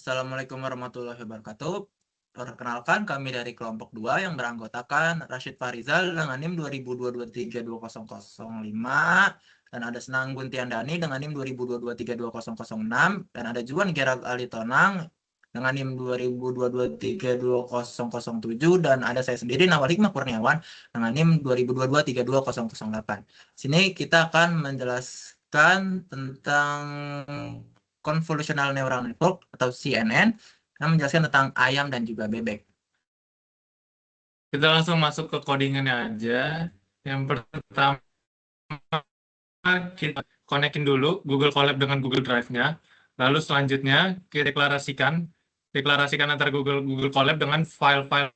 Assalamualaikum warahmatullahi wabarakatuh. Perkenalkan, kami dari kelompok 2 yang beranggotakan Rashid Farizal dengan NIM 2022-32005, dan ada Senang Guntiandani dengan NIM 2022-32006, dan ada Juan Gerald Alitonang dengan NIM 2022-32007, dan ada saya sendiri Nawal Hikmah Kurniawan dengan NIM 2022-32008. Sini kita akan menjelaskan tentang Convolutional Neural Network atau CNN yang menjelaskan tentang ayam dan juga bebek. Kita langsung masuk ke codingannya aja. Yang pertama, kita konekin dulu Google Colab dengan Google Drive-nya. Lalu selanjutnya kita deklarasikan antara Google Colab dengan file-file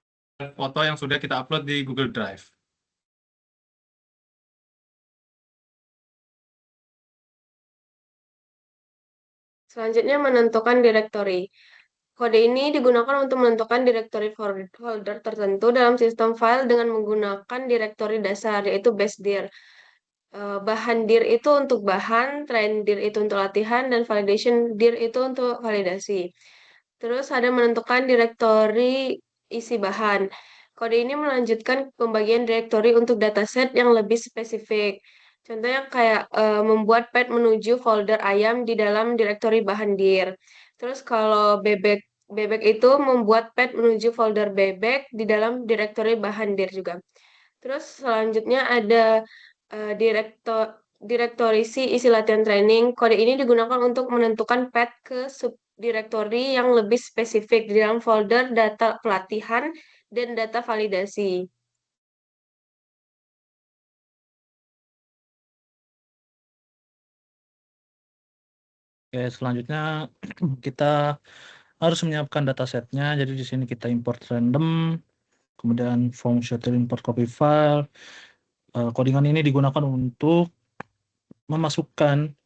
foto yang sudah kita upload di Google Drive. Selanjutnya menentukan direktori. Kode ini digunakan untuk menentukan direktori folder tertentu dalam sistem file dengan menggunakan direktori dasar, yaitu base dir. Bahan dir itu untuk bahan, train dir itu untuk latihan, dan validation dir itu untuk validasi. Terus ada menentukan direktori isi bahan. Kode ini melanjutkan pembagian direktori untuk dataset yang lebih spesifik. Contohnya kayak membuat path menuju folder ayam di dalam direktori bahan dir. Terus kalau bebek itu membuat path menuju folder bebek di dalam direktori bahan dir juga. Terus selanjutnya ada direktori isi latihan training. Kode ini digunakan untuk menentukan path ke subdirektori yang lebih spesifik di dalam folder data pelatihan dan data validasi. Oke, selanjutnya kita harus menyiapkan datasetnya. Jadi di sini kita import random, kemudian function import copy file. Codingan ini digunakan untuk memasukkan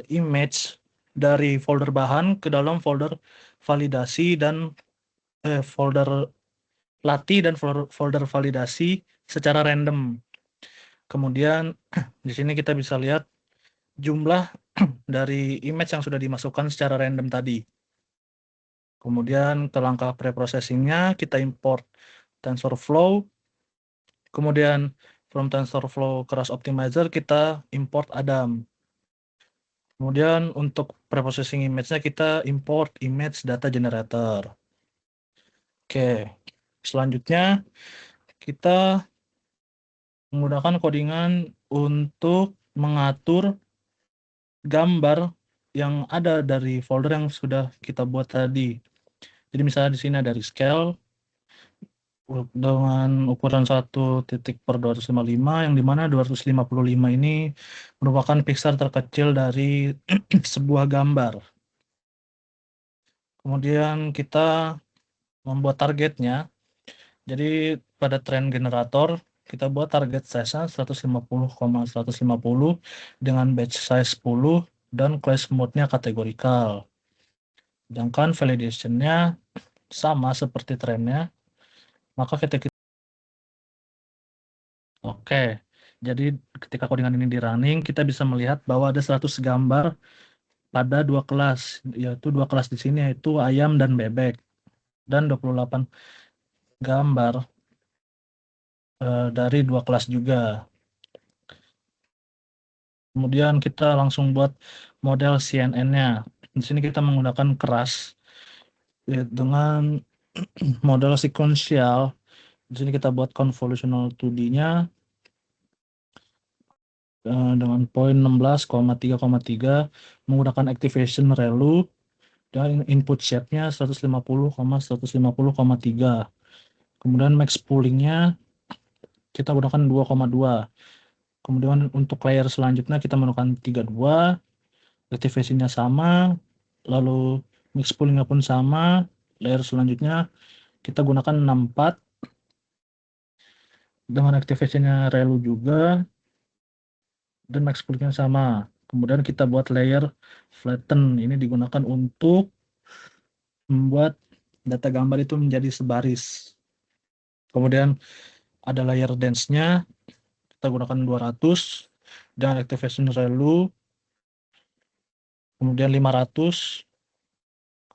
image dari folder bahan ke dalam folder validasi dan folder latih dan folder validasi secara random. Kemudian di sini kita bisa lihat jumlah dari image yang sudah dimasukkan secara random tadi. Kemudian ke langkah preprocessingnya kita import TensorFlow. Kemudian from TensorFlow Keras Optimizer kita import Adam. Kemudian untuk preprocessing image-nya kita import image data generator. Oke, selanjutnya kita menggunakan codingan untuk mengatur gambar yang ada dari folder yang sudah kita buat tadi. Jadi misalnya di sini ada rescale dengan ukuran 1./255, yang dimana 255 ini merupakan pixel terkecil dari sebuah gambar. Kemudian kita membuat targetnya. Jadi pada train generator kita buat target size-nya 150,150 dengan batch size 10 dan class mode-nya kategorikal. Sedangkan validation-nya sama seperti train-nya. Maka Oke, jadi ketika codingan ini di running, kita bisa melihat bahwa ada 100 gambar pada dua kelas, yaitu dua kelas di sini yaitu ayam dan bebek, dan 28 gambar dari dua kelas juga. Kemudian kita langsung buat model CNN-nya. Di sini kita menggunakan keras dengan model sequential. Di sini kita buat convolutional 2D-nya dengan poin 16,3,3 menggunakan activation ReLU dan input shape-nya 150,150,3. Kemudian max pooling-nya kita gunakan 2,2. Kemudian untuk layer selanjutnya kita menggunakan 32, activation-nya sama, lalu mix pooling-nya pun sama. Layer selanjutnya kita gunakan 64 dengan activation-nya ReLU juga, dan max pooling-nya sama. Kemudian kita buat layer flatten. Ini digunakan untuk membuat data gambar itu menjadi sebaris. Kemudian ada layer dense-nya, kita gunakan 200 dengan activation ReLU, kemudian 500.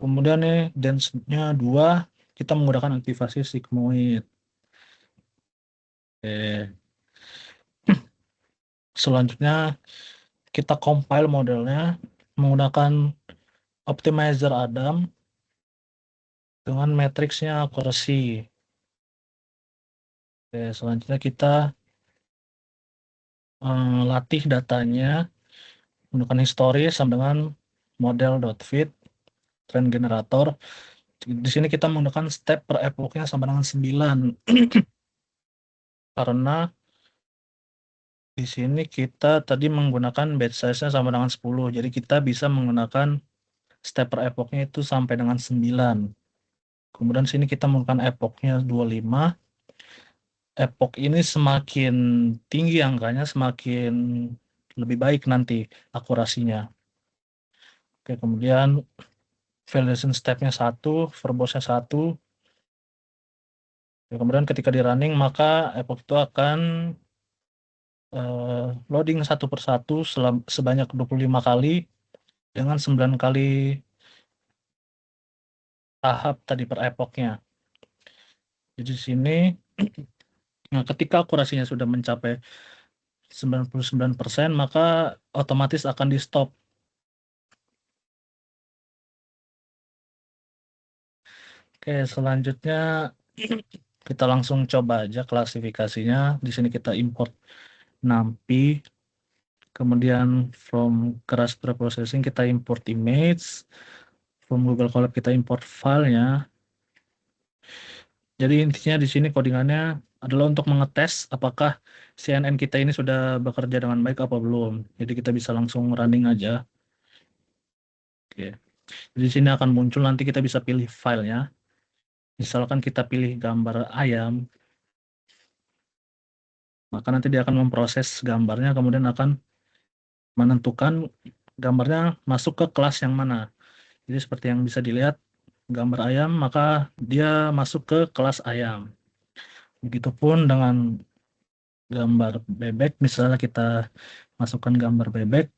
Kemudian nih dense-nya 2, kita menggunakan aktivasi sigmoid. Oke. Selanjutnya kita compile modelnya menggunakan optimizer Adam dengan matriksnya accuracy. Oke, selanjutnya kita latih datanya menggunakan historis sama dengan model.fit trend generator. Di sini kita menggunakan step per epochnya sama dengan 9. Karena di sini kita tadi menggunakan batch size-nya sama dengan 10. Jadi kita bisa menggunakan step per epochnya itu sampai dengan 9. Kemudian sini kita menggunakan epochnya 25. Epoch ini semakin tinggi angkanya, semakin lebih baik nanti akurasinya. Oke, kemudian validation step-nya 1, verbose-nya 1. Kemudian ketika di running, maka epoch itu akan loading satu persatu sebanyak 25 kali dengan 9 kali tahap tadi per epochnya. Jadi di sini nah, ketika akurasinya sudah mencapai 99%, maka otomatis akan di stop. Oke, selanjutnya kita langsung coba aja klasifikasinya. Di sini kita import NumPy, kemudian from keras preprocessing kita import image, from Google Colab kita import filenya. Jadi intinya di sini codingannya adalah untuk mengetes apakah CNN kita ini sudah bekerja dengan baik apa belum. Jadi kita bisa langsung running aja. Oke. Di sini akan muncul, nanti kita bisa pilih filenya. Misalkan kita pilih gambar ayam, maka nanti dia akan memproses gambarnya, kemudian akan menentukan gambarnya masuk ke kelas yang mana. Jadi seperti yang bisa dilihat, gambar ayam, maka dia masuk ke kelas ayam. Begitupun dengan gambar bebek, misalnya kita masukkan gambar bebek,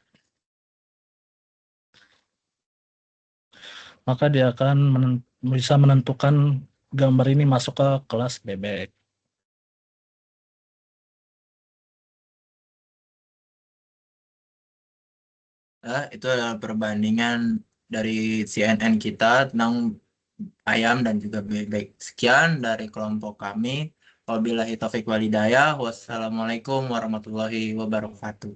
maka dia akan bisa menentukan gambar ini masuk ke kelas bebek. Itu adalah perbandingan dari CNN kita tentang ayam dan juga bebek. Sekian dari kelompok kami. Wabillahi taufik walhidayah. Wassalamualaikum warahmatullahi wabarakatuh.